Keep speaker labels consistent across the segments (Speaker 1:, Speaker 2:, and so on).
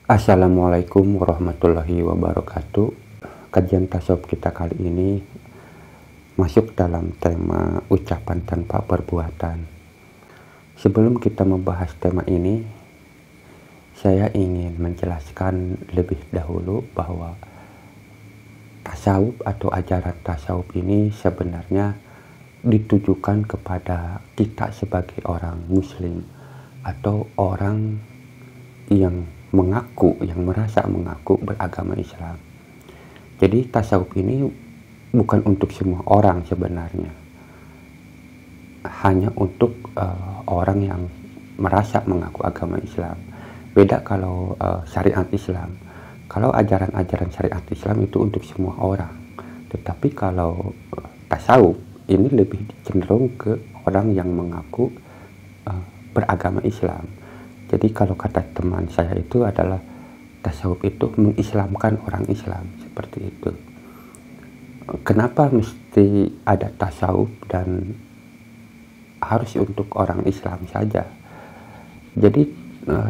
Speaker 1: Assalamualaikum warahmatullahi wabarakatuh. Kajian tasawuf kita kali ini masuk dalam tema ucapan tanpa perbuatan. Sebelum kita membahas tema ini, saya ingin menjelaskan lebih dahulu bahwa tasawuf atau ajaran tasawuf ini sebenarnya ditujukan kepada kita sebagai orang muslim atau orang yang merasa mengaku beragama Islam. Jadi tasawuf ini bukan untuk semua orang sebenarnya, hanya untuk orang yang merasa mengaku agama Islam. Beda kalau syariat Islam. Kalau ajaran-ajaran syariat Islam itu untuk semua orang, tetapi kalau tasawuf ini lebih cenderung ke orang yang mengaku beragama Islam. Jadi kalau kata teman saya itu adalah tasawuf itu mengislamkan orang Islam, seperti itu. Kenapa mesti ada tasawuf dan harus untuk orang Islam saja? Jadi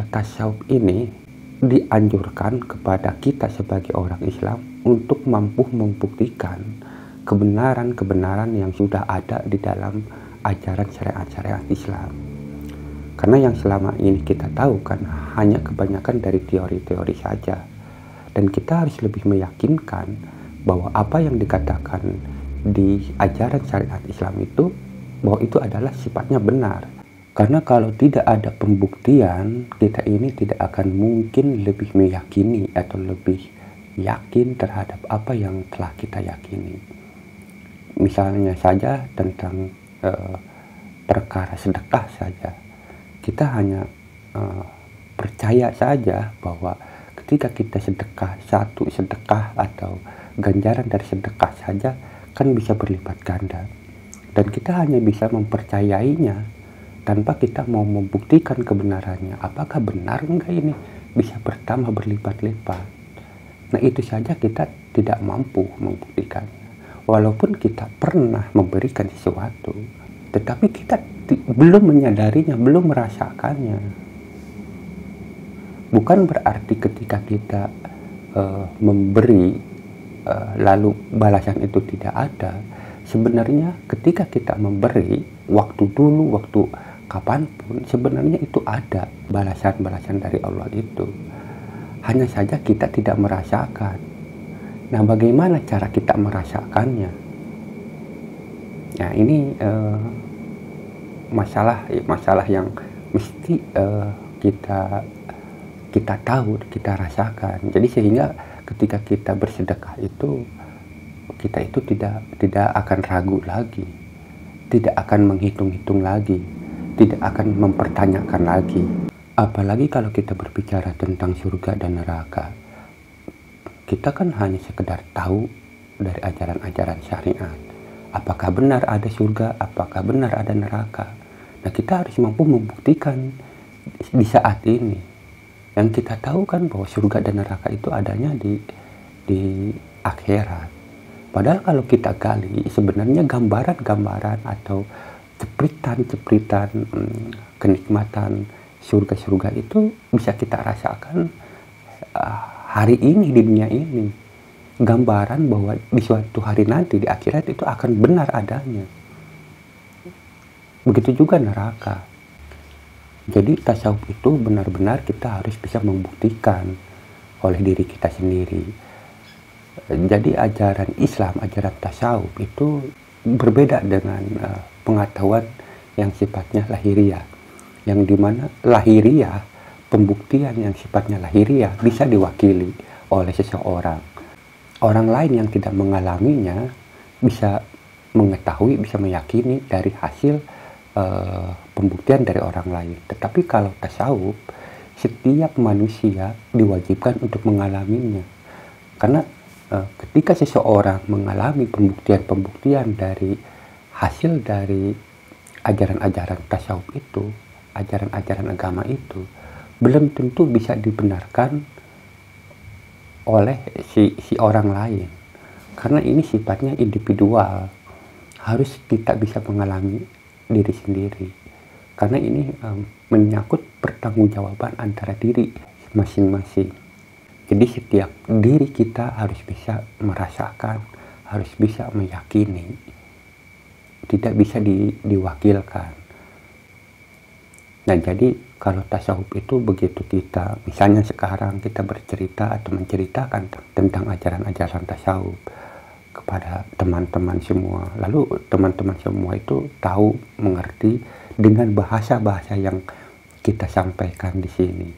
Speaker 1: tasawuf ini dianjurkan kepada kita sebagai orang Islam untuk mampu membuktikan kebenaran-kebenaran yang sudah ada di dalam ajaran syariat-syariat Islam. Karena yang selama ini kita tahu kan hanya kebanyakan dari teori-teori saja. Dan kita harus lebih meyakinkan bahwa apa yang dikatakan di ajaran syariat Islam itu, bahwa itu adalah sifatnya benar. Karena kalau tidak ada pembuktian, kita ini tidak akan mungkin lebih meyakini atau lebih yakin terhadap apa yang telah kita yakini. Misalnya saja tentang perkara sedekah saja. Kita hanya percaya saja bahwa ketika kita sedekah, satu sedekah atau ganjaran dari sedekah saja kan bisa berlipat ganda. Dan kita hanya bisa mempercayainya tanpa kita mau membuktikan kebenarannya. Apakah benar enggak ini bisa bertambah berlipat-lipat? Nah itu saja kita tidak mampu membuktikannya. Walaupun kita pernah memberikan sesuatu, tetapi kita belum menyadarinya, belum merasakannya. Bukan berarti ketika kita memberi lalu balasan itu tidak ada. Sebenarnya ketika kita memberi, waktu dulu, waktu kapanpun, sebenarnya itu ada balasan-balasan dari Allah itu. Hanya saja kita tidak merasakan. Nah, bagaimana cara kita merasakannya? Nah, ini masalah yang mesti kita tahu, kita rasakan. Jadi sehingga ketika kita bersedekah itu, kita itu tidak akan ragu lagi, tidak akan menghitung-hitung lagi, tidak akan mempertanyakan lagi. Apalagi kalau kita berbicara tentang surga dan neraka, kita kan hanya sekedar tahu dari ajaran-ajaran syariat. Apakah benar ada surga, apakah benar ada neraka. Nah, kita harus mampu membuktikan di saat ini. Yang kita tahu kan bahwa surga dan neraka itu adanya di akhirat. Padahal kalau kita gali, sebenarnya gambaran-gambaran atau cepritan-cepritan kenikmatan surga-surga itu bisa kita rasakan hari ini di dunia ini. Gambaran bahwa di suatu hari nanti di akhirat itu akan benar adanya. Begitu juga neraka. Jadi tasawuf itu benar-benar kita harus bisa membuktikan oleh diri kita sendiri. Jadi ajaran Islam, ajaran tasawuf itu berbeda dengan pengetahuan yang sifatnya lahiriah. Yang dimana lahiriah, pembuktian yang sifatnya lahiriah bisa diwakili oleh seseorang. Orang lain yang tidak mengalaminya bisa mengetahui, bisa meyakini dari hasil pembuktian dari orang lain. Tetapi kalau tasawuf, setiap manusia diwajibkan untuk mengalaminya. Karena ketika seseorang mengalami pembuktian dari hasil dari ajaran-ajaran tasawuf itu, ajaran-ajaran agama itu, belum tentu bisa dibenarkan oleh si orang lain. Karena ini sifatnya individual, harus kita bisa mengalami diri sendiri. Karena ini menyangkut pertanggungjawaban antara diri masing-masing. Jadi setiap diri kita harus bisa merasakan, harus bisa meyakini, tidak bisa diwakilkan. Nah jadi kalau tasawuf itu begitu kita, misalnya sekarang kita bercerita atau menceritakan tentang ajaran-ajaran tasawuf kepada teman-teman semua, lalu teman-teman semua itu tahu, mengerti dengan bahasa-bahasa yang kita sampaikan di sini.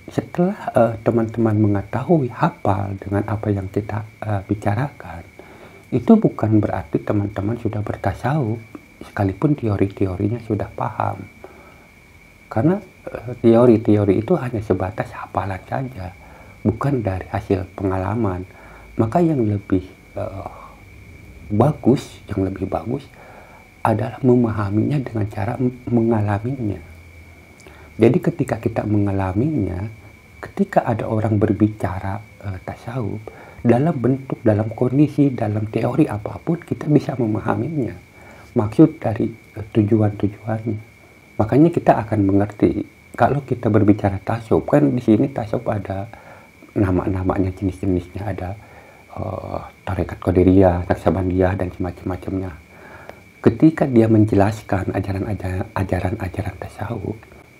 Speaker 1: Setelah teman-teman mengetahui, hafal dengan apa yang kita bicarakan, itu bukan berarti teman-teman sudah bertasawuf, sekalipun teori-teorinya sudah paham. Karena teori-teori itu hanya sebatas hafalan saja, bukan dari hasil pengalaman. Maka yang lebih bagus adalah memahaminya dengan cara mengalaminya. Jadi ketika kita mengalaminya, ketika ada orang berbicara tasawuf, dalam bentuk, dalam kondisi, dalam teori apapun, kita bisa memahaminya. Maksud dari tujuan-tujuannya. Makanya kita akan mengerti. Kalau kita berbicara tasawuf, kan di sini tasawuf ada nama-namanya, jenis-jenisnya, ada tarekat Qadiriyah, Naqsabandiyah, dan semacam-macamnya. Ketika dia menjelaskan ajaran-ajaran tasawuf,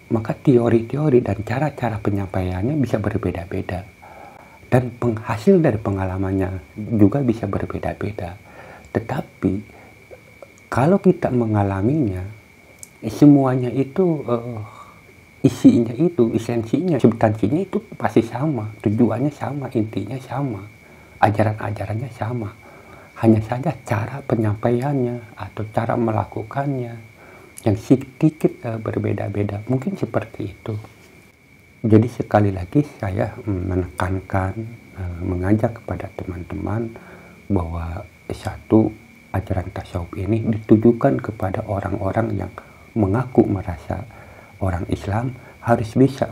Speaker 1: maka teori-teori dan cara-cara penyampaiannya bisa berbeda-beda. Dan penghasil dari pengalamannya juga bisa berbeda-beda. Tetapi kalau kita mengalaminya, semuanya itu isinya itu, esensinya, substansinya itu pasti sama, tujuannya sama, intinya sama, ajaran-ajarannya sama. Hanya saja cara penyampaiannya atau cara melakukannya yang sedikit berbeda-beda, mungkin seperti itu. Jadi sekali lagi saya menekankan, mengajak kepada teman-teman bahwa satu, ajaran tasawuf ini ditujukan kepada orang-orang yang mengaku merasa orang Islam, harus bisa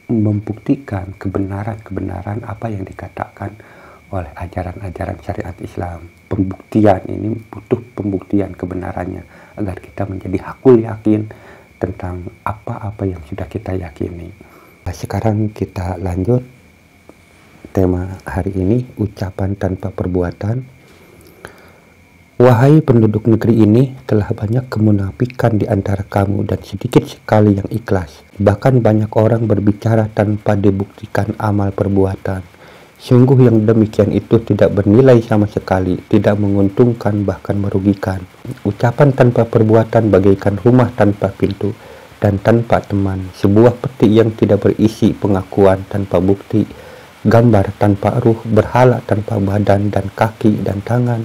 Speaker 1: membuktikan kebenaran-kebenaran apa yang dikatakan oleh ajaran-ajaran syariat Islam. Pembuktian ini butuh pembuktian kebenarannya agar kita menjadi hakul yakin tentang apa-apa yang sudah kita yakini. Nah, sekarang kita lanjut tema hari ini, ucapan tanpa perbuatan. Wahai penduduk negeri ini, telah banyak kemunafikan di antara kamu dan sedikit sekali yang ikhlas. Bahkan banyak orang berbicara tanpa dibuktikan amal perbuatan. Sungguh yang demikian itu tidak bernilai sama sekali, tidak menguntungkan bahkan merugikan. Ucapan tanpa perbuatan bagaikan rumah tanpa pintu dan tanpa teman, sebuah peti yang tidak berisi pengakuan tanpa bukti, gambar tanpa ruh, berhala tanpa badan dan kaki dan tangan.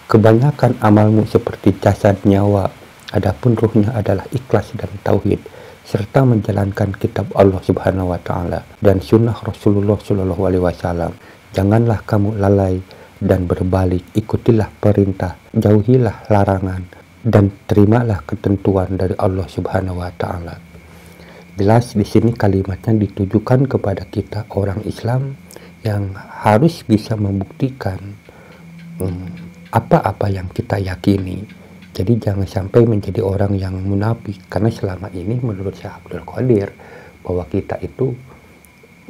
Speaker 1: Kebanyakan amalmu seperti jasad nyawa, adapun ruhnya adalah ikhlas dan tauhid, serta menjalankan kitab Allah Subhanahu wa Ta'ala dan sunnah Rasulullah Shallallahu Alaihi Wasallam. Janganlah kamu lalai dan berbalik, ikutilah perintah, jauhilah larangan, dan terimalah ketentuan dari Allah Subhanahu wa Ta'ala. Jelas di sini kalimatnya ditujukan kepada kita orang Islam yang harus bisa membuktikan apa-apa yang kita yakini. Jadi jangan sampai menjadi orang yang munafik, karena selama ini menurut Syekh Abdul Qadir bahwa kita itu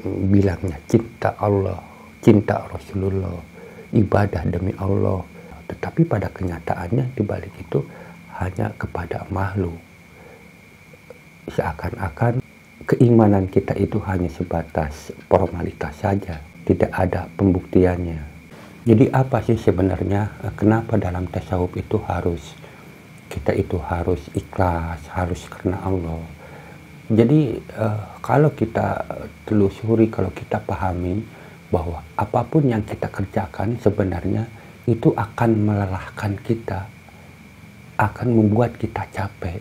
Speaker 1: bilangnya cinta Allah, cinta Rasulullah, ibadah demi Allah, tetapi pada kenyataannya dibalik itu hanya kepada makhluk. Seakan-akan keimanan kita itu hanya sebatas formalitas saja, tidak ada pembuktiannya. Jadi apa sih sebenarnya, kenapa dalam tasawuf itu kita itu harus ikhlas, harus karena Allah. Jadi kalau kita telusuri, kalau kita pahami bahwa apapun yang kita kerjakan sebenarnya itu akan melelahkan kita, akan membuat kita capek.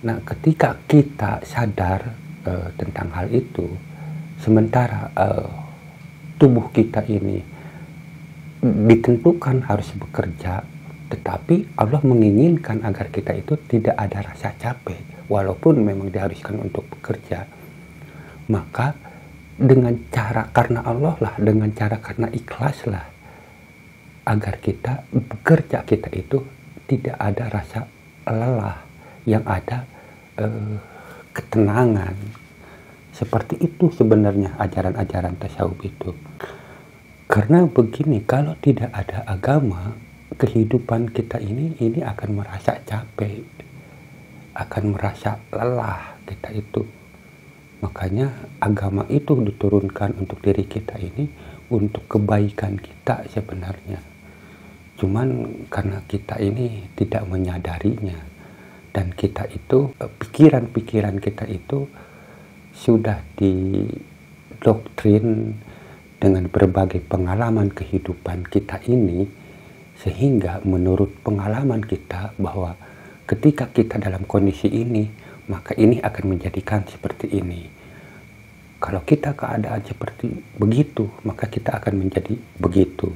Speaker 1: Nah, ketika kita sadar tentang hal itu, sementara tubuh kita ini ditentukan harus bekerja, tetapi Allah menginginkan agar kita itu tidak ada rasa capek, walaupun memang diharuskan untuk bekerja. Maka dengan cara karena Allah lah, dengan cara karena ikhlas lah, agar kita bekerja kita itu tidak ada rasa lelah, yang ada ketenangan. Seperti itu sebenarnya ajaran-ajaran tasawuf itu. Karena begini, kalau tidak ada agama, kehidupan kita ini akan merasa capek, akan merasa lelah kita itu. Makanya agama itu diturunkan untuk diri kita ini, untuk kebaikan kita sebenarnya. Cuman karena kita ini tidak menyadarinya, dan kita itu, pikiran-pikiran kita itu sudah didoktrin dengan berbagai pengalaman kehidupan kita ini, sehingga menurut pengalaman kita bahwa ketika kita dalam kondisi ini, maka ini akan menjadikan seperti ini. Kalau kita keadaan seperti begitu, maka kita akan menjadi begitu.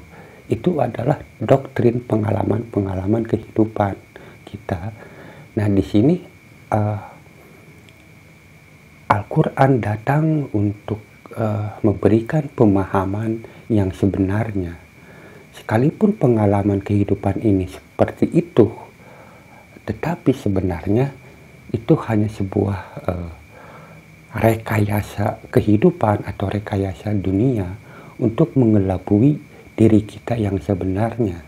Speaker 1: Itu adalah doktrin pengalaman-pengalaman kehidupan kita. Nah, di sini Al-Quran datang untuk memberikan pemahaman yang sebenarnya. Sekalipun pengalaman kehidupan ini seperti itu, tetapi sebenarnya itu hanya sebuah rekayasa kehidupan atau rekayasa dunia untuk mengelabui diri kita yang sebenarnya.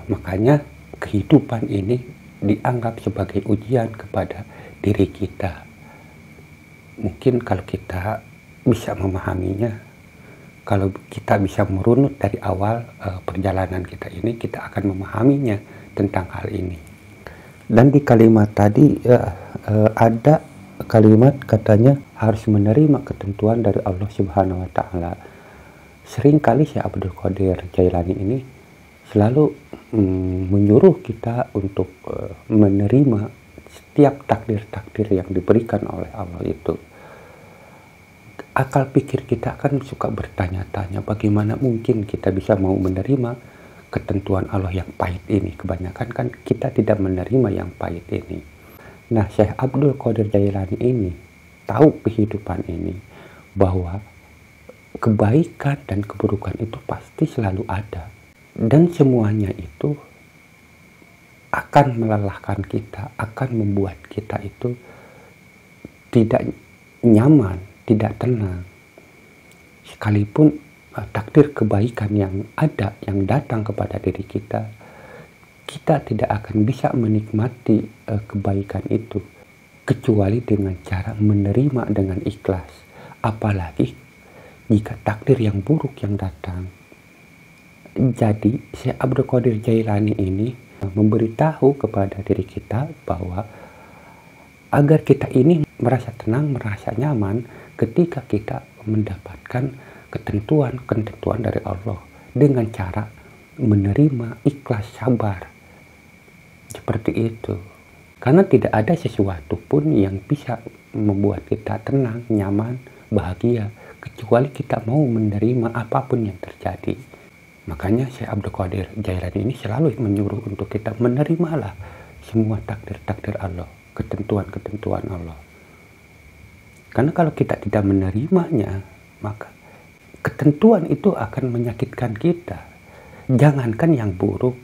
Speaker 1: Makanya kehidupan ini dianggap sebagai ujian kepada diri kita. Mungkin kalau kita bisa memahaminya, kalau kita bisa merunut dari awal perjalanan kita ini, kita akan memahaminya tentang hal ini. Dan di kalimat tadi ada kalimat katanya harus menerima ketentuan dari Allah Subhanahu wa Ta'ala. Seringkali Syekh Abdul Qadir Jailani ini selalu menyuruh kita untuk menerima setiap takdir-takdir yang diberikan oleh Allah itu. Akal pikir kita akan suka bertanya-tanya, bagaimana mungkin kita bisa mau menerima ketentuan Allah yang pahit ini. Kebanyakan kan kita tidak menerima yang pahit ini. Nah, Syekh Abdul Qadir Jailani ini tahu kehidupan ini, bahwa kebaikan dan keburukan itu pasti selalu ada. Dan semuanya itu akan melelahkan kita, akan membuat kita itu tidak nyaman, tidak tenang. Sekalipun takdir kebaikan yang ada, yang datang kepada diri kita, kita tidak akan bisa menikmati kebaikan itu kecuali dengan cara menerima dengan ikhlas. Apalagi jika takdir yang buruk yang datang. Jadi Syekh Abdul Qadir Jailani ini memberitahu kepada diri kita bahwa agar kita ini merasa tenang, merasa nyaman ketika kita mendapatkan ketentuan dari Allah dengan cara menerima, ikhlas, sabar. Seperti itu. Karena tidak ada sesuatu pun yang bisa membuat kita tenang, nyaman, bahagia, kecuali kita mau menerima apapun yang terjadi. Makanya Syekh Abdul Qadir Jailani ini selalu menyuruh untuk kita menerimalah semua takdir-takdir Allah, ketentuan-ketentuan Allah. Karena kalau kita tidak menerimanya, maka ketentuan itu akan menyakitkan kita. Jangankan yang buruk,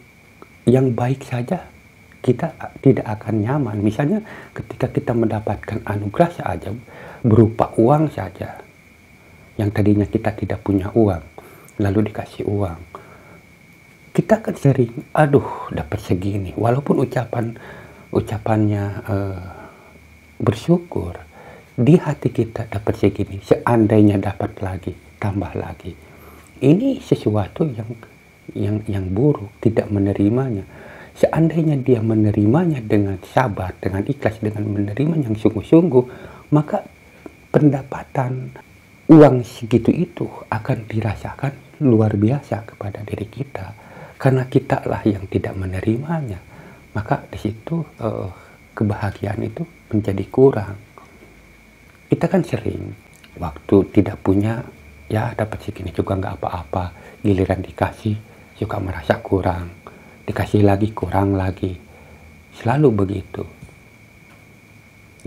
Speaker 1: yang baik saja kita tidak akan nyaman. Misalnya ketika kita mendapatkan anugerah saja, berupa uang saja, yang tadinya kita tidak punya uang, lalu dikasih uang, kita kan sering, aduh dapat segini, walaupun ucapannya bersyukur, di hati kita dapat segini, seandainya dapat lagi, tambah lagi. Ini sesuatu yang buruk, tidak menerimanya. Seandainya dia menerimanya dengan sabar, dengan ikhlas, dengan menerima yang sungguh-sungguh, maka pendapatan uang segitu itu akan dirasakan luar biasa kepada diri kita. Karena kita lah yang tidak menerimanya, maka di situ kebahagiaan itu menjadi kurang. Kita kan sering waktu tidak punya, ya dapat segini juga nggak apa-apa, giliran dikasih suka merasa kurang, dikasih lagi kurang lagi, selalu begitu.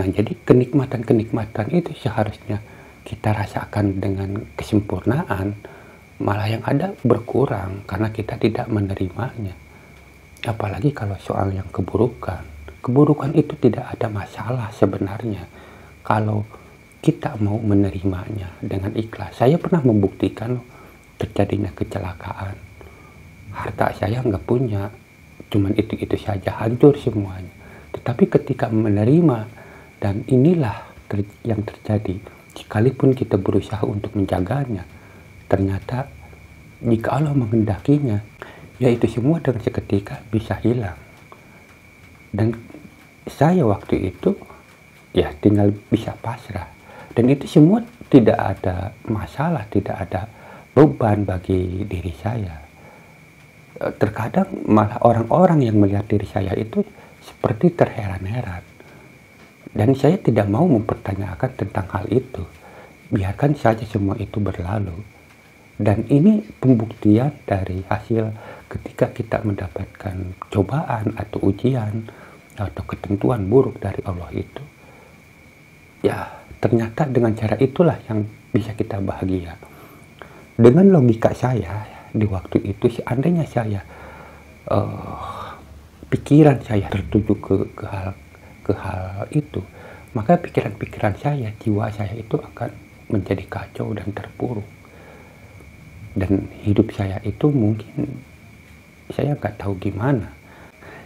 Speaker 1: Nah, jadi kenikmatan-kenikmatan itu seharusnya kita rasakan dengan kesempurnaan, malah yang ada berkurang karena kita tidak menerimanya. Apalagi kalau soal yang keburukan itu tidak ada masalah sebenarnya. Kalau kita mau menerimanya dengan ikhlas. Saya pernah membuktikan terjadinya kecelakaan. Harta saya nggak punya, cuman itu-itu saja, hancur semuanya. Tetapi ketika menerima, dan inilah yang terjadi, sekalipun kita berusaha untuk menjaganya, ternyata jika Allah menghendakinya, yaitu semua dengan seketika bisa hilang. Dan saya waktu itu ya tinggal bisa pasrah. Dan itu semua tidak ada masalah, tidak ada beban bagi diri saya. Terkadang malah orang-orang yang melihat diri saya itu seperti terheran-heran. Dan saya tidak mau mempertanyakan tentang hal itu. Biarkan saja semua itu berlalu. Dan ini pembuktian dari hasil ketika kita mendapatkan cobaan atau ujian atau ketentuan buruk dari Allah itu. Ya, ternyata dengan cara itulah yang bisa kita bahagia. Dengan logika saya di waktu itu, seandainya saya pikiran saya tertuju ke hal itu, maka pikiran-pikiran saya, jiwa saya itu akan menjadi kacau dan terpuruk. Dan hidup saya itu mungkin saya nggak tahu gimana.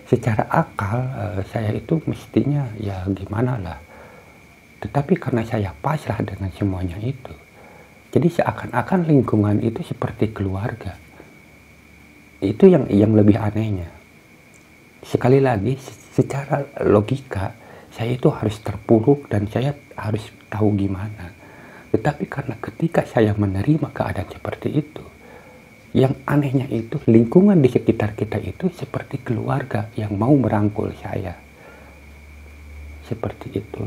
Speaker 1: Secara akal saya itu mestinya ya gimana lah. Tetapi karena saya pasrah dengan semuanya itu, jadi seakan-akan lingkungan itu seperti keluarga. Itu yang lebih anehnya. Sekali lagi, secara logika, saya itu harus terpuruk dan saya harus tahu gimana. Tetapi karena ketika saya menerima keadaan seperti itu, yang anehnya itu lingkungan di sekitar kita itu seperti keluarga yang mau merangkul saya. Seperti itu.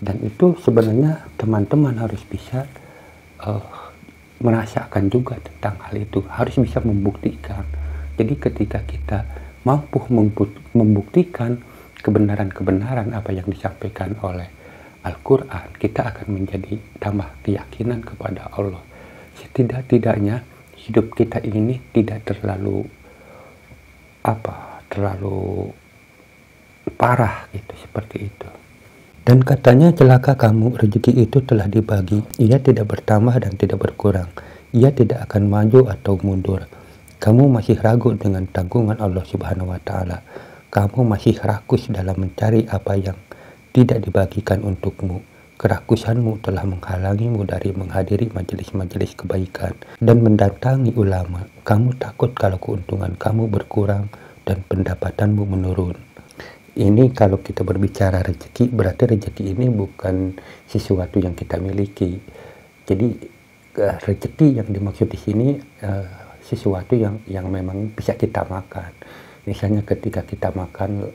Speaker 1: Dan itu sebenarnya teman-teman harus bisa merasakan juga tentang hal itu, harus bisa membuktikan. Jadi ketika kita mampu membuktikan kebenaran-kebenaran apa yang disampaikan oleh Al-Quran, kita akan menjadi tambah keyakinan kepada Allah. Setidak-tidaknya hidup kita ini tidak terlalu parah gitu, seperti itu. Dan katanya celaka kamu, rezeki itu telah dibagi, ia tidak bertambah dan tidak berkurang, ia tidak akan maju atau mundur. Kamu masih ragu dengan tanggungan Allah Subhanahu wa Ta'ala. Kamu masih rakus dalam mencari apa yang tidak dibagikan untukmu. Kerakusanmu telah menghalangimu dari menghadiri majelis-majelis kebaikan dan mendatangi ulama. Kamu takut kalau keuntungan kamu berkurang dan pendapatanmu menurun. Ini kalau kita berbicara rezeki, berarti rezeki ini bukan sesuatu yang kita miliki. Jadi rezeki yang dimaksud di sini sesuatu yang memang bisa kita makan. Misalnya ketika kita makan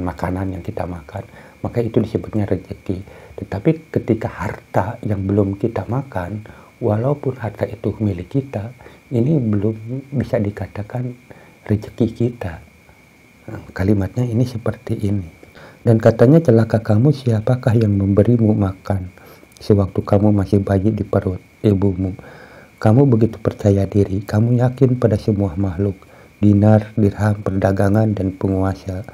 Speaker 1: makanan yang kita makan, maka itu disebutnya rezeki. Tetapi ketika harta yang belum kita makan, walaupun harta itu milik kita, ini belum bisa dikatakan rezeki kita. Kalimatnya ini seperti ini. Dan katanya celaka kamu, siapakah yang memberimu makan sewaktu kamu masih bayi di perut ibumu. Kamu begitu percaya diri, kamu yakin pada semua makhluk, dinar, dirham, perdagangan, dan penguasa.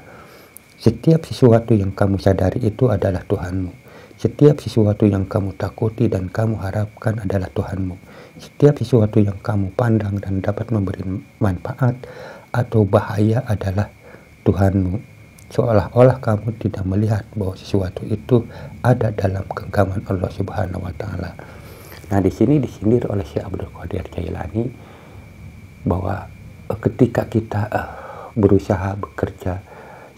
Speaker 1: Setiap sesuatu yang kamu sadari itu adalah Tuhanmu. Setiap sesuatu yang kamu takuti dan kamu harapkan adalah Tuhanmu. Setiap sesuatu yang kamu pandang dan dapat memberi manfaat atau bahaya adalah Tuhanmu. Seolah-olah kamu tidak melihat bahwa sesuatu itu ada dalam genggaman Allah Subhanahu wa Ta'ala. Nah, di sini disindir oleh Syekh Abdul Qadir Jailani bahwa ketika kita berusaha bekerja,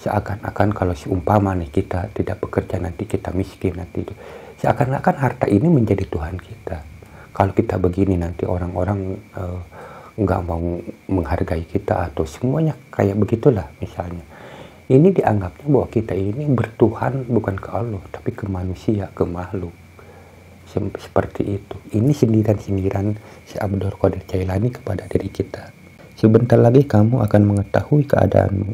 Speaker 1: seakan-akan kalau seumpama nih kita tidak bekerja nanti kita miskin, nanti itu seakan-akan harta ini menjadi Tuhan kita. Kalau kita begini nanti orang-orang nggak mau menghargai kita atau semuanya kayak begitulah misalnya. Ini dianggapnya bahwa kita ini bertuhan bukan ke Allah tapi ke manusia, ke makhluk. Seperti itu. Ini sindiran-sindiran Syekh Abdul Qadir Jailani kepada diri kita. Sebentar lagi kamu akan mengetahui keadaanmu.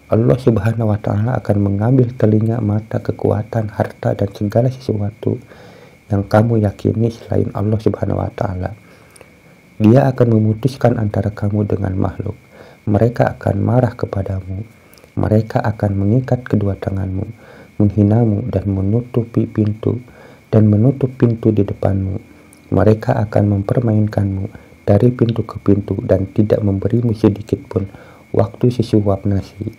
Speaker 1: Allah Subhanahu wa Ta'ala akan mengambil telinga, mata, kekuatan, harta, dan segala sesuatu yang kamu yakini selain Allah Subhanahu wa Ta'ala. Dia akan memutuskan antara kamu dengan makhluk. Mereka akan marah kepadamu. Mereka akan mengikat kedua tanganmu, menghinamu, dan menutupi pintu dan menutup pintu di depanmu. Mereka akan mempermainkanmu dari pintu ke pintu dan tidak memberimu sedikit pun waktu sesuap nasi.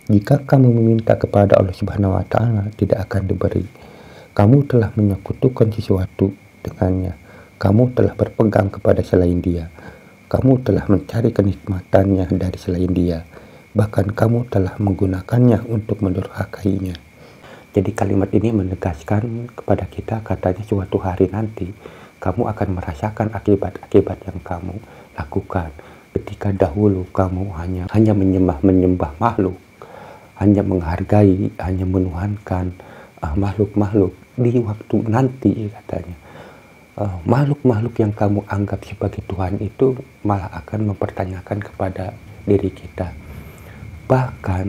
Speaker 1: Jika kamu meminta kepada Allah Subhanahu wa Ta'ala, tidak akan diberi. Kamu telah menyekutukan sesuatu dengannya. Kamu telah berpegang kepada selain Dia. Kamu telah mencari kenikmatannya dari selain Dia. Bahkan kamu telah menggunakannya untuk mendurhakainya. Jadi kalimat ini menegaskan kepada kita, katanya suatu hari nanti kamu akan merasakan akibat-akibat yang kamu lakukan. Ketika dahulu kamu hanya menyembah makhluk, hanya menghargai, hanya menuhankan makhluk-makhluk. Di waktu nanti katanya, makhluk-makhluk yang kamu anggap sebagai Tuhan itu malah akan mempertanyakan kepada diri kita. Bahkan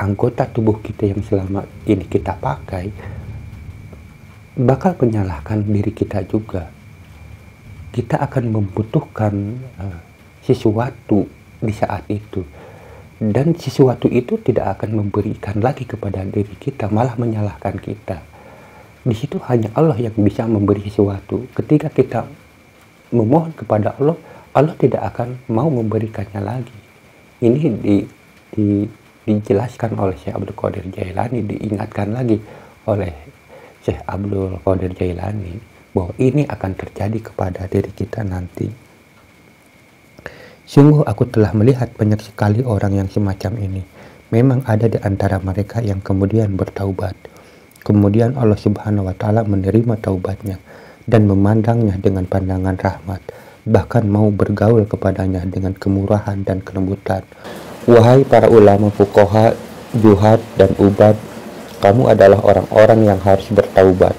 Speaker 1: anggota tubuh kita yang selama ini kita pakai bakal menyalahkan diri kita juga. Kita akan membutuhkan sesuatu di saat itu, dan sesuatu itu tidak akan memberikan lagi kepada diri kita, malah menyalahkan kita. Di situ hanya Allah yang bisa memberi sesuatu. Ketika kita memohon kepada Allah, Allah tidak akan mau memberikannya lagi. Ini dijelaskan oleh Syekh Abdul Qadir Jailani, diingatkan lagi oleh Syekh Abdul Qadir Jailani bahwa ini akan terjadi kepada diri kita nanti. Sungguh aku telah melihat banyak sekali orang yang semacam ini. Memang ada di antara mereka yang kemudian bertaubat. Kemudian Allah Subhanahu wa Ta'ala menerima taubatnya dan memandangnya dengan pandangan rahmat, bahkan mau bergaul kepadanya dengan kemurahan dan kelembutan. Wahai para ulama, fuqaha, juhad, dan ubad, kamu adalah orang-orang yang harus bertaubat.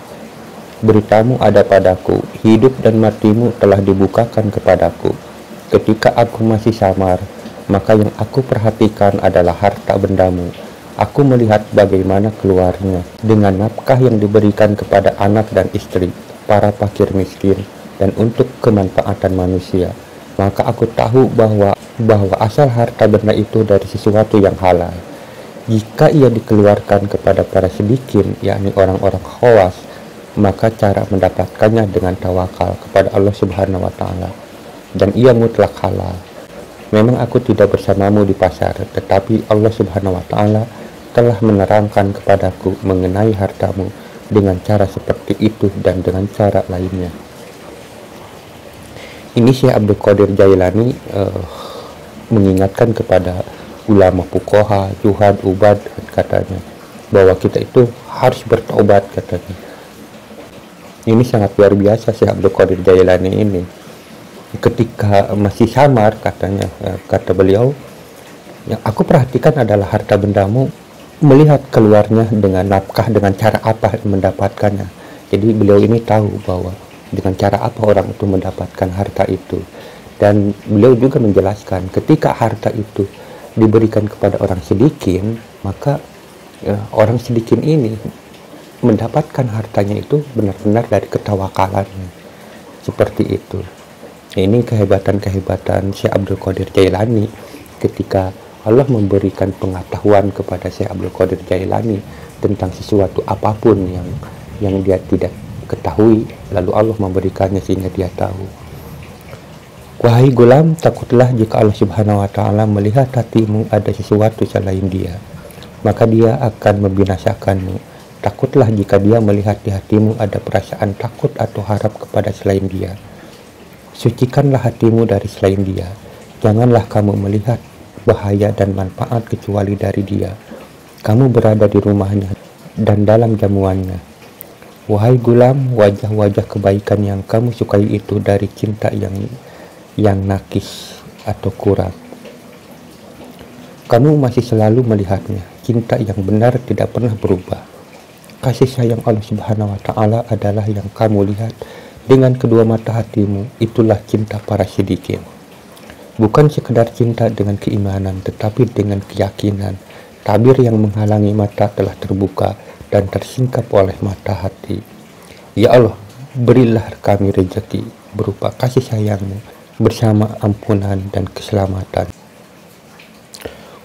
Speaker 1: Beritamu ada padaku, hidup dan matimu telah dibukakan kepadaku. Ketika aku masih samar, maka yang aku perhatikan adalah harta bendamu. Aku melihat bagaimana keluarnya dengan nafkah yang diberikan kepada anak dan istri, para fakir miskin, dan untuk kemanfaatan manusia. Maka aku tahu bahwa asal harta benda itu dari sesuatu yang halal. Jika ia dikeluarkan kepada para sedikin, yakni orang-orang khawas, maka cara mendapatkannya dengan tawakal kepada Allah Subhanahu wa Ta'ala, dan ia mutlak halal. Memang aku tidak bersamamu di pasar, tetapi Allah Subhanahu wa Ta'ala telah menerangkan kepadaku mengenai hartamu dengan cara seperti itu dan dengan cara lainnya. Ini Syekh Abdul Qadir Jailani mengingatkan kepada ulama fuqaha, juhad, ubad, katanya bahwa kita itu harus bertobat, katanya. Ini sangat luar biasa Syekh Abdul Qadir Jailani ini. Ketika masih samar, katanya, kata beliau, yang aku perhatikan adalah harta bendamu, melihat keluarnya dengan nafkah, dengan cara apa mendapatkannya. Jadi beliau ini tahu bahwa dengan cara apa orang itu mendapatkan harta itu. Dan beliau juga menjelaskan ketika harta itu diberikan kepada orang sedikin, maka orang sedikin ini mendapatkan hartanya itu benar-benar dari ketawakalannya. Seperti itu. Ini kehebatan-kehebatan Syekh Abdul Qadir Jailani ketika Allah memberikan pengetahuan kepada Syekh Abdul Qadir Jailani tentang sesuatu apapun yang dia tidak ketahui, lalu Allah memberikannya sehingga dia tahu. Wahai gulam, takutlah jika Allah Subhanahu wa Ta'ala melihat hatimu ada sesuatu selain Dia, maka Dia akan membinasakanmu. Takutlah jika Dia melihat di hatimu ada perasaan takut atau harap kepada selain Dia. Sucikanlah hatimu dari selain Dia. Janganlah kamu melihat bahaya dan manfaat kecuali dari Dia. Kamu berada di rumahnya dan dalam jamuannya. Wahai gulam, wajah-wajah kebaikan yang kamu sukai itu dari cinta yang nakis atau kurang. Kamu masih selalu melihatnya. Cinta yang benar tidak pernah berubah. Kasih sayang Allah Subhanahu wa Ta'ala adalah yang kamu lihat dengan kedua mata hatimu. Itulah cinta para sidikin. Bukan sekedar cinta dengan keimanan, tetapi dengan keyakinan. Tabir yang menghalangi mata telah terbuka dan tersingkap oleh mata hati. Ya Allah, berilah kami rezeki berupa kasih sayang-Mu bersama ampunan dan keselamatan.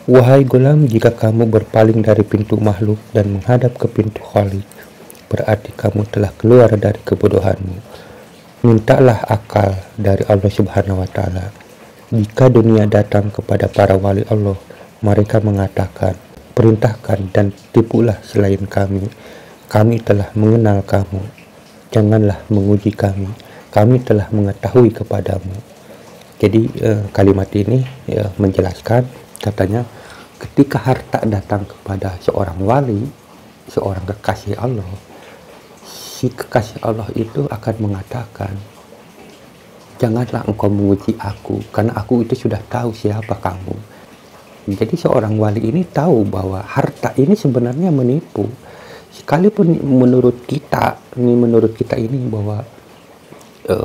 Speaker 1: Wahai gulam, jika kamu berpaling dari pintu makhluk dan menghadap ke pintu Khalik,
Speaker 2: berarti kamu telah keluar dari kebodohanmu. Mintalah akal dari Allah Subhanahu wa Ta'ala. Jika dunia datang kepada para wali Allah, mereka mengatakan, perintahkan dan tipulah selain kami. Kami telah mengenal kamu. Janganlah menguji kami. Kami telah mengetahui kepadamu. Jadi kalimat ini menjelaskan, katanya ketika harta datang kepada seorang wali, seorang kekasih Allah, si kekasih Allah itu akan mengatakan, janganlah engkau menguji aku, karena aku itu sudah tahu siapa kamu. Jadi seorang wali ini tahu bahwa harta ini sebenarnya menipu. Sekalipun menurut kita ini bahwa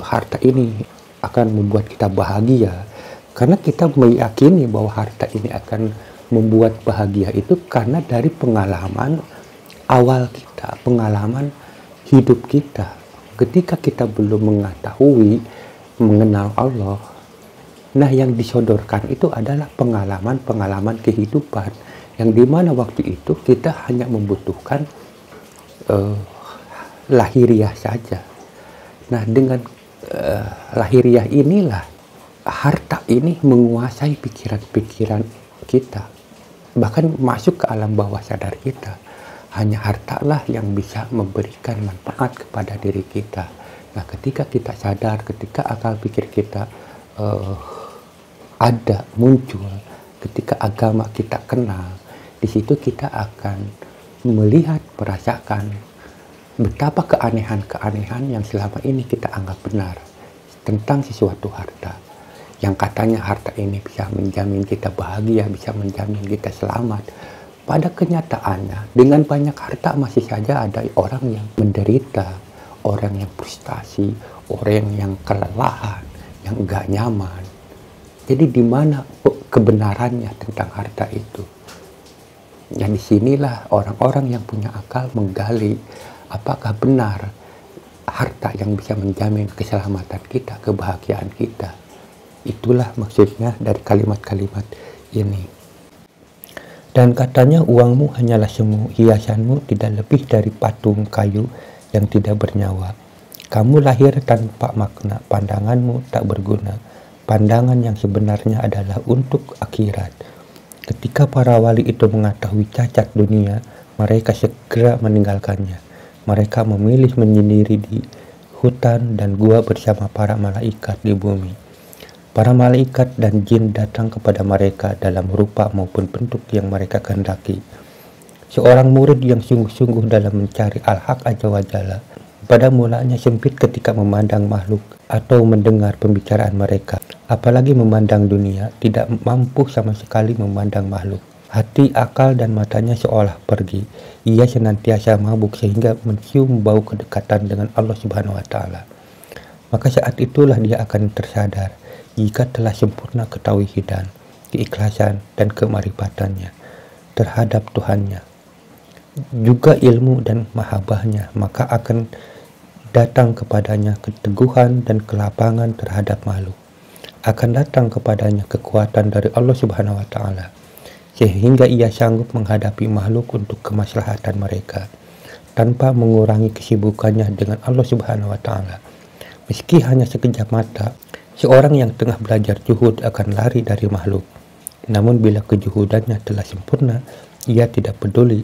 Speaker 2: harta ini akan membuat kita bahagia, karena kita meyakini bahwa harta ini akan membuat bahagia itu karena dari pengalaman awal kita, pengalaman hidup kita. Ketika kita belum mengetahui, mengenal Allah, nah yang disodorkan itu adalah pengalaman-pengalaman kehidupan, yang dimana waktu itu kita hanya membutuhkan lahiriah saja. Nah dengan lahiriah inilah harta ini menguasai pikiran-pikiran kita, bahkan masuk ke alam bawah sadar kita. Hanya hartalah yang bisa memberikan manfaat kepada diri kita. Nah ketika kita sadar, ketika akal pikir kita ada, muncul, ketika agama kita kenal, di situ kita akan melihat, merasakan betapa keanehan-keanehan yang selama ini kita anggap benar tentang sesuatu harta. Yang katanya harta ini bisa menjamin kita bahagia, bisa menjamin kita selamat. Pada kenyataannya, dengan banyak harta masih saja ada orang yang menderita, orang yang frustasi, orang yang kelelahan, yang enggak nyaman. Jadi di mana kebenarannya tentang harta itu? Ya disinilah orang-orang yang punya akal menggali apakah benar harta yang bisa menjamin keselamatan kita, kebahagiaan kita. Itulah maksudnya dari kalimat-kalimat ini. Dan katanya uangmu hanyalah semu, hiasanmu tidak lebih dari patung kayu yang tidak bernyawa. Kamu lahir tanpa makna, pandanganmu tak berguna. Pandangan yang sebenarnya adalah untuk akhirat. Ketika para wali itu mengetahui cacat dunia, mereka segera meninggalkannya. Mereka memilih menyendiri di hutan dan gua bersama para malaikat di bumi. Para malaikat dan jin datang kepada mereka dalam rupa maupun bentuk yang mereka kehendaki. Seorang murid yang sungguh-sungguh dalam mencari al-haq azza wa jalla, pada mulanya sempit ketika memandang makhluk atau mendengar pembicaraan mereka, apalagi memandang dunia, tidak mampu sama sekali memandang makhluk. Hati, akal, dan matanya seolah pergi. Ia senantiasa mabuk sehingga mencium bau kedekatan dengan Allah Subhanahu wa Ta'ala. Maka saat itulah dia akan tersadar jika telah sempurna ketauhidan, keikhlasan, dan kemarifatannya terhadap Tuhannya, juga ilmu dan mahabbahnya, maka akan datang kepadanya keteguhan dan kelapangan terhadap makhluk. Akan datang kepadanya kekuatan dari Allah Subhanahu wa Ta'ala, sehingga ia sanggup menghadapi makhluk untuk kemaslahatan mereka, tanpa mengurangi kesibukannya dengan Allah Subhanahu wa Ta'ala. Meski hanya sekejap mata, seorang yang tengah belajar juhud akan lari dari makhluk. Namun bila kejuhudannya telah sempurna, ia tidak peduli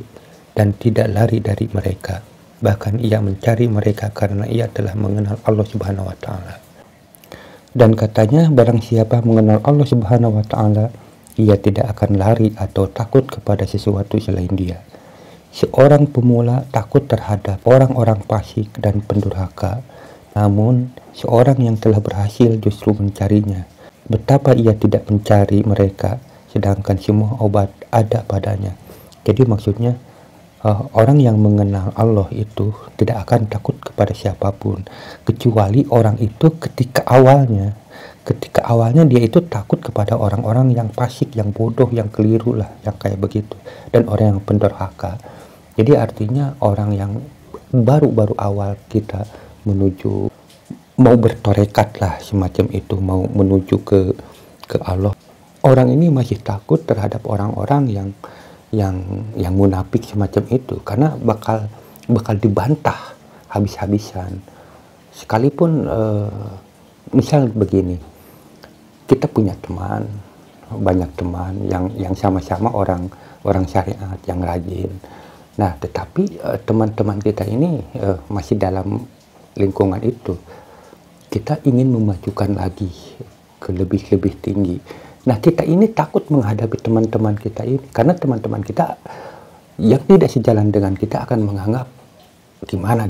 Speaker 2: dan tidak lari dari mereka. Bahkan ia mencari mereka karena ia telah mengenal Allah Subhanahu wa Ta'ala. Dan katanya barang siapa mengenal Allah Subhanahu wa Ta'ala, ia tidak akan lari atau takut kepada sesuatu selain dia. Seorang pemula takut terhadap orang-orang fasik dan pendurhaka, namun seorang yang telah berhasil justru mencarinya. Betapa ia tidak mencari mereka, sedangkan semua obat ada padanya. Jadi maksudnya orang yang mengenal Allah itu tidak akan takut kepada siapapun, kecuali orang itu ketika awalnya dia itu takut kepada orang-orang yang fasik, yang bodoh, yang keliru lah, yang kayak begitu, dan orang yang pendurhaka. Jadi artinya orang yang baru-baru awal kita menuju, mau bertorekat lah semacam itu, mau menuju ke Allah, orang ini masih takut terhadap orang-orang yang munafik semacam itu, karena bakal bakal dibantah habis-habisan. Sekalipun misal begini, kita punya teman, banyak teman yang sama-sama orang syariat yang rajin. Nah, tetapi teman-teman kita ini masih dalam lingkungan itu. Kita ingin memajukan lagi ke lebih tinggi. Nah, kita ini takut menghadapi teman-teman kita ini karena teman-teman kita yang tidak sejalan dengan kita akan menganggap gimana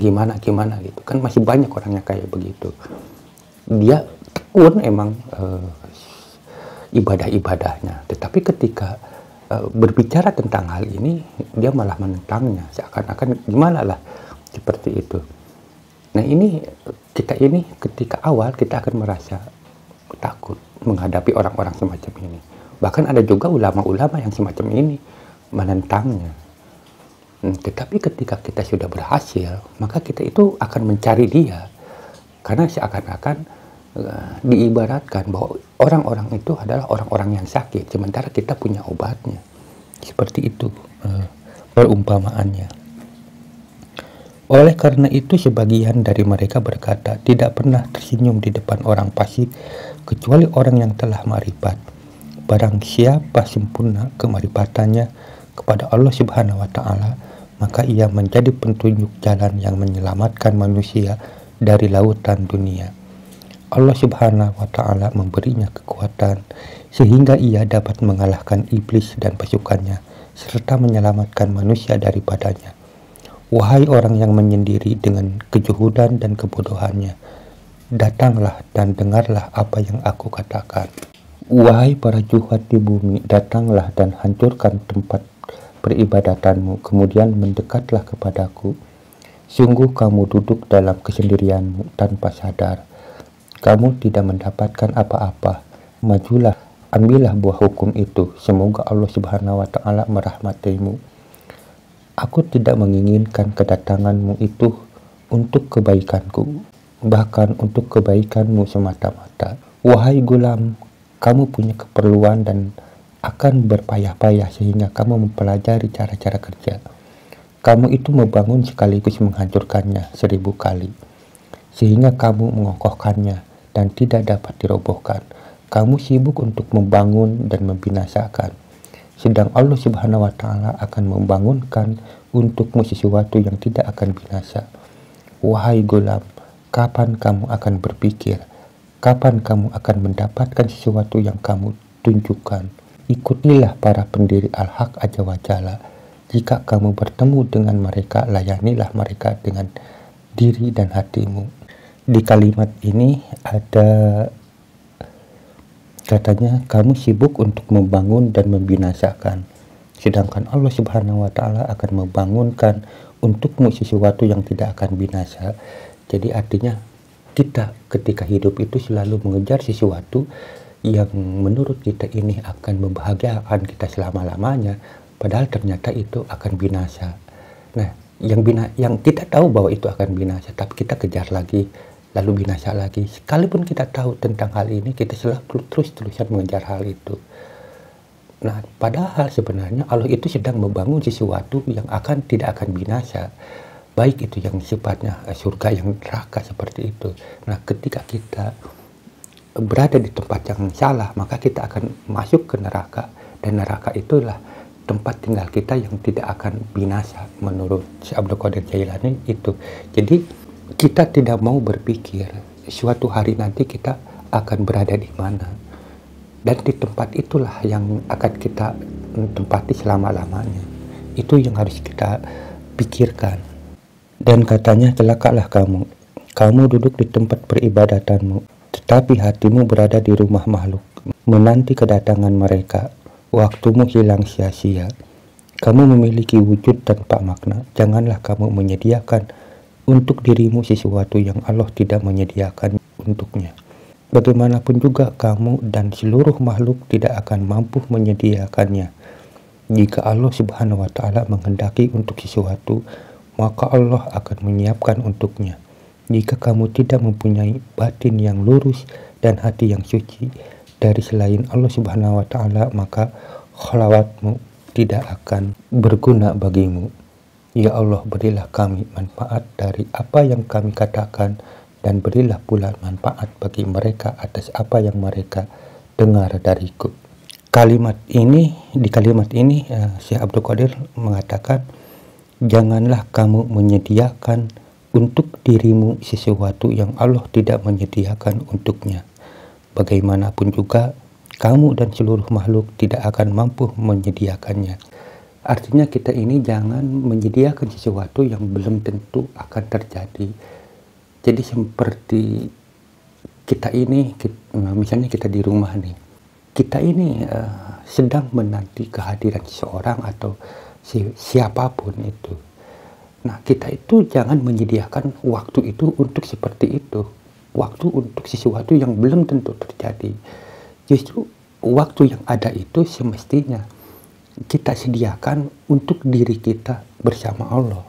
Speaker 2: gitu kan. Masih banyak orangnya kayak begitu. Dia tekun emang ibadah-ibadahnya, tetapi ketika berbicara tentang hal ini dia malah menentangnya, seakan-akan gimana lah seperti itu. Nah, ini kita ini ketika awal kita akan merasa takut menghadapi orang-orang semacam ini. Bahkan ada juga ulama-ulama yang semacam ini menentangnya. Tetapi ketika kita sudah berhasil, maka kita itu akan mencari dia, karena seakan-akan diibaratkan bahwa orang-orang itu adalah orang-orang yang sakit, sementara kita punya obatnya. Seperti itu perumpamaannya. Oleh karena itu sebagian dari mereka berkata, tidak pernah tersenyum di depan orang fasik kecuali orang yang telah ma'rifat. Barang siapa sempurna kemarifatannya kepada Allah Subhanahu wa Ta'ala, maka ia menjadi petunjuk jalan yang menyelamatkan manusia dari lautan dunia. Allah Subhanahu wa Ta'ala memberinya kekuatan sehingga ia dapat mengalahkan iblis dan pasukannya serta menyelamatkan manusia daripadanya. Wahai orang yang menyendiri dengan kejuhudan dan kebodohannya, datanglah dan dengarlah apa yang aku katakan. Wahai para juhad di bumi, datanglah dan hancurkan tempat peribadatanmu, kemudian mendekatlah kepadaku. Sungguh kamu duduk dalam kesendirianmu tanpa sadar. Kamu tidak mendapatkan apa-apa. Majulah, ambillah buah hukum itu. Semoga Allah Subhanahu wa Ta'ala merahmatimu. Aku tidak menginginkan kedatanganmu itu untuk kebaikanku, bahkan untuk kebaikanmu semata-mata. Wahai gulam, kamu punya keperluan dan akan berpayah-payah sehingga kamu mempelajari cara-cara kerja. Kamu itu membangun sekaligus menghancurkannya 1000 kali, sehingga kamu mengokohkannya dan tidak dapat dirobohkan. Kamu sibuk untuk membangun dan membinasakan, sedang Allah Subhanahu wa Ta'ala akan membangunkan untukmu sesuatu yang tidak akan binasa. Wahai gulam, kapan kamu akan berpikir? Kapan kamu akan mendapatkan sesuatu yang kamu tunjukkan? Ikutilah para pendiri Al-Haq Azza wa Jalla. Jika kamu bertemu dengan mereka, layanilah mereka dengan diri dan hatimu. Di kalimat ini ada katanya, kamu sibuk untuk membangun dan membinasakan, sedangkan Allah Subhanahu wa Ta'ala akan membangunkan untukmu sesuatu yang tidak akan binasa. Jadi artinya kita ketika hidup itu selalu mengejar sesuatu yang menurut kita ini akan membahagiakan kita selama-lamanya, padahal ternyata itu akan binasa. Nah, yang kita tahu bahwa itu akan binasa, tapi kita kejar lagi, lalu binasa lagi. Sekalipun kita tahu tentang hal ini, kita selalu terus-terusan mengejar hal itu. Nah, padahal sebenarnya Allah itu sedang membangun sesuatu yang tidak akan binasa. Baik itu yang sifatnya surga, yang neraka, seperti itu. Nah, ketika kita berada di tempat yang salah, maka kita akan masuk ke neraka. Dan neraka itulah tempat tinggal kita yang tidak akan binasa menurut Syekh Abdul Qadir Jailani itu. Jadi kita tidak mau berpikir suatu hari nanti kita akan berada di mana, dan di tempat itulah yang akan kita tempati selama-lamanya. Itu yang harus kita pikirkan. Dan katanya, celakalah kamu duduk di tempat peribadatanmu, tetapi hatimu berada di rumah makhluk, menanti kedatangan mereka. Waktumu hilang sia-sia. Kamu memiliki wujud tanpa makna. Janganlah kamu menyediakan untuk dirimu sesuatu yang Allah tidak menyediakan untuknya. Bagaimanapun juga kamu dan seluruh makhluk tidak akan mampu menyediakannya. Jika Allah Subhanahu wa Ta'ala menghendaki untuk sesuatu, maka Allah akan menyiapkan untuknya. Jika kamu tidak mempunyai batin yang lurus dan hati yang suci dari selain Allah Subhanahu wa Ta'ala, maka khalawatmu tidak akan berguna bagimu. Ya Allah, berilah kami manfaat dari apa yang kami katakan, dan berilah pula manfaat bagi mereka atas apa yang mereka dengar dariku. Di kalimat ini Syekh Abdul Qadir mengatakan, janganlah kamu menyediakan untuk dirimu sesuatu yang Allah tidak menyediakan untuknya. Bagaimanapun juga, kamu dan seluruh makhluk tidak akan mampu menyediakannya. Artinya kita ini jangan menyediakan sesuatu yang belum tentu akan terjadi. Jadi seperti kita ini, misalnya kita di rumah nih, kita ini sedang menanti kehadiran seseorang atau siapapun itu. Nah, kita itu jangan menyediakan waktu itu untuk seperti itu. Waktu untuk sesuatu yang belum tentu terjadi. Justru waktu yang ada itu semestinya kita sediakan untuk diri kita bersama Allah.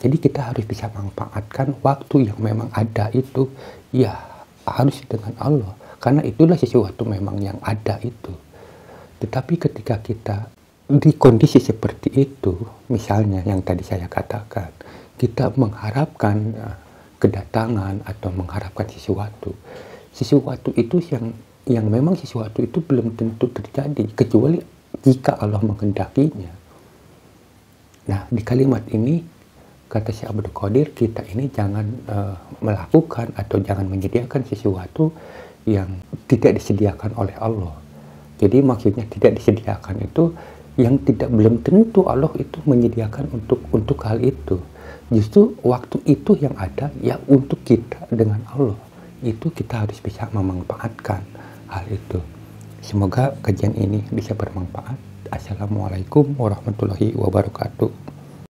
Speaker 2: Jadi kita harus bisa manfaatkan waktu yang memang ada itu, ya harus dengan Allah. Karena itulah sesuatu memang yang ada itu. Tetapi ketika kita di kondisi seperti itu, misalnya yang tadi saya katakan, kita mengharapkan kedatangan atau mengharapkan sesuatu itu yang memang sesuatu itu belum tentu terjadi, kecuali jika Allah menghendakinya. Nah, di kalimat ini kata Syekh Abdul Qadir, kita ini jangan melakukan atau jangan menyediakan sesuatu yang tidak disediakan oleh Allah. Jadi maksudnya tidak disediakan itu yang belum tentu Allah itu menyediakan untuk hal itu. Justru waktu itu yang ada ya untuk kita dengan Allah. Itu kita harus bisa memanfaatkan hal itu. Semoga kajian ini bisa bermanfaat. Assalamualaikum warahmatullahi wabarakatuh.